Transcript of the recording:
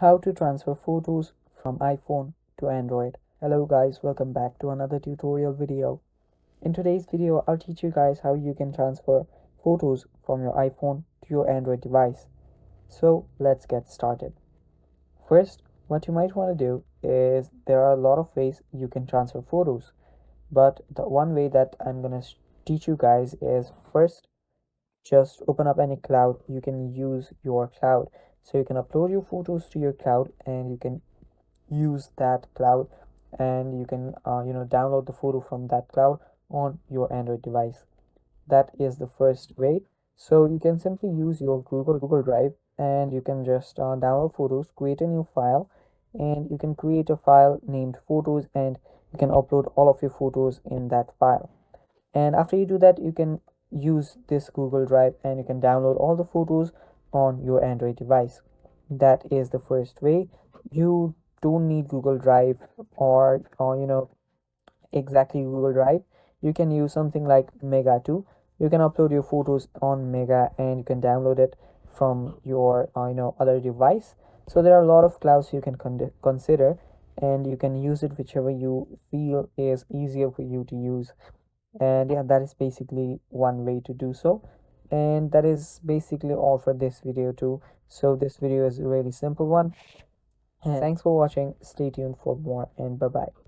How to transfer photos from iPhone to Android. Hello guys, welcome back to another tutorial video. In today's video, I'll teach you guys how you can transfer photos from your iPhone to your Android device. So let's get started. First, what you might want to do is there are a lot of ways you can transfer photos, but the one way that I'm gonna teach you guys is first just open up any cloud. You can use your cloud, so you can upload your photos to your cloud and you can use that cloud, and you can download the photo from that cloud on your Android device. That is the first way. So you can simply use your Google Drive, and you can just download photos, create a new file, and you can create a file named photos, and you can upload all of your photos in that file. And after you do that, you can use this Google Drive and you can download all the photos on your Android device. That is the first way. You don't need Google Drive, or exactly Google Drive. You can use something like Mega too. You can upload your photos on Mega and you can download it from your other device. So there are a lot of clouds you can consider, and you can use it whichever you feel is easier for you to use. And yeah, that is basically one way to do so. And that is basically all for this video too. So this video is a really simple one, and thanks for watching. Stay tuned for more, and bye bye.